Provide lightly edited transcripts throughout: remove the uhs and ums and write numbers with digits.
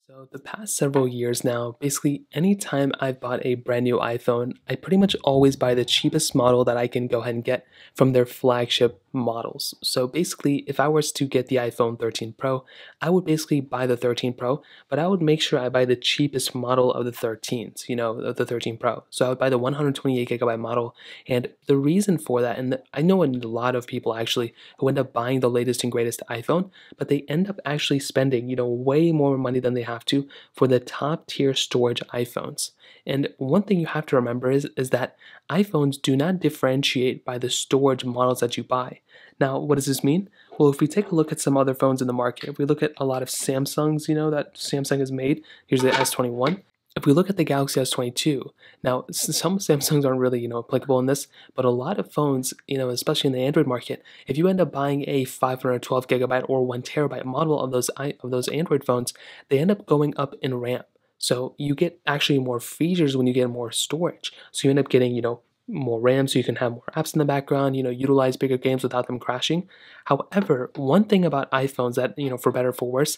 So the past several years now, basically anytime I've bought a brand new iPhone, I pretty much always buy the cheapest model that I can go ahead and get from their flagship models. So basically, if I was to get the iPhone 13 Pro, I would basically buy the 13 Pro, but I would make sure I buy the cheapest model of the 13s, of the 13 Pro. So I would buy the 128 gigabyte model. And the reason for that, and I know a lot of people actually who end up buying the latest and greatest iPhone, but they end up actually spending, way more money than they have to for the top tier storage iPhones. And one thing you have to remember is that iPhones do not differentiate by the storage models that you buy. Now, what does this mean? Well, if we take a look at some other phones in the market, if we look at a lot of Samsungs, that Samsung has made, here's the S21. If we look at the Galaxy S22, now some Samsungs aren't really, applicable in this, but a lot of phones, especially in the Android market, if you end up buying a 512 gigabyte or 1 terabyte model of those Android phones, they end up going up in RAM. So you get actually more features when you get more storage. So you end up getting, more RAM so you can have more apps in the background, utilize bigger games without them crashing. However, one thing about iPhones that, for better or for worse,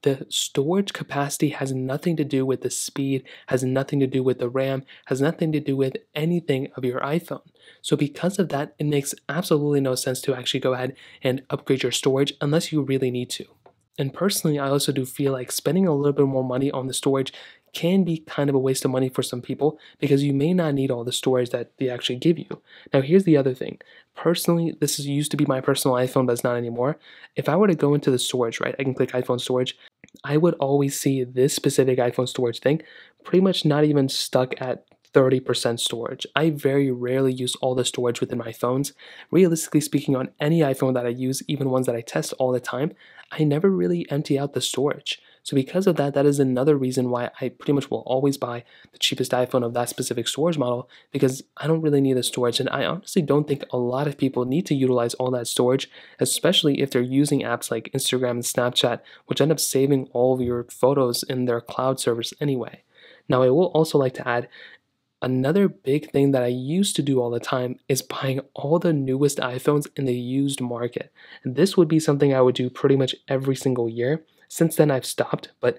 the storage capacity has nothing to do with the speed, has nothing to do with the RAM, has nothing to do with anything of your iPhone. So because of that, it makes absolutely no sense to actually go ahead and upgrade your storage unless you really need to. And personally, I also do feel like spending a little bit more money on the storage can be kind of a waste of money for some people because you may not need all the storage that they actually give you. Now, here's the other thing. Personally, used to be my personal iPhone, but it's not anymore. If I were to go into the storage, right, I can click iPhone storage. I would always see this specific iPhone storage thing pretty much not even stuck at 30% storage. I very rarely use all the storage within my phones. Realistically speaking, on any iPhone that I use, even ones that I test all the time, I never really empty out the storage. So because of that, that is another reason why I pretty much will always buy the cheapest iPhone of that specific storage model because I don't really need the storage. And I honestly don't think a lot of people need to utilize all that storage, especially if they're using apps like Instagram and Snapchat, which end up saving all of your photos in their cloud servers anyway. Now, I will also like to add another big thing that I used to do all the time is buying all the newest iPhones in the used market. And this would be something I would do pretty much every single year. Since then, I've stopped, but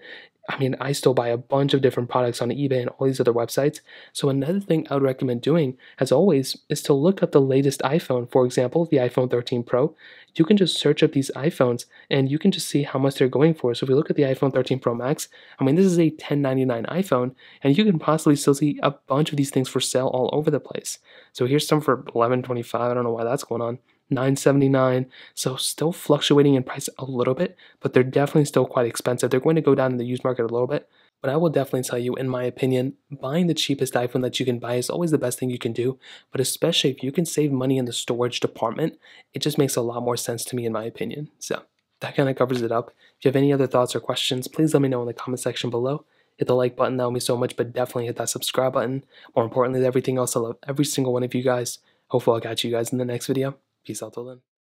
I mean, I still buy a bunch of different products on eBay and all these other websites. So another thing I would recommend doing, as always, is to look up the latest iPhone. For example, the iPhone 13 Pro. You can just search up these iPhones and you can just see how much they're going for. So if we look at the iPhone 13 Pro Max, I mean, this is a $1099 iPhone, and you can possibly still see a bunch of these things for sale all over the place. So here's some for $1125. I don't know why that's going on. $979, so still fluctuating in price a little bit, but they're definitely still quite expensive. They're going to go down in the used market a little bit, but I will definitely tell you, in my opinion, buying the cheapest iPhone that you can buy is always the best thing you can do, but especially if you can save money in the storage department, it just makes a lot more sense to me, in my opinion. So that kind of covers it up. If you have any other thoughts or questions, please let me know in the comment section below. Hit the like button, that would mean so much, but definitely hit that subscribe button. More importantly than everything else, I love every single one of you guys. Hopefully I'll catch you guys in the next video. Peace out till then.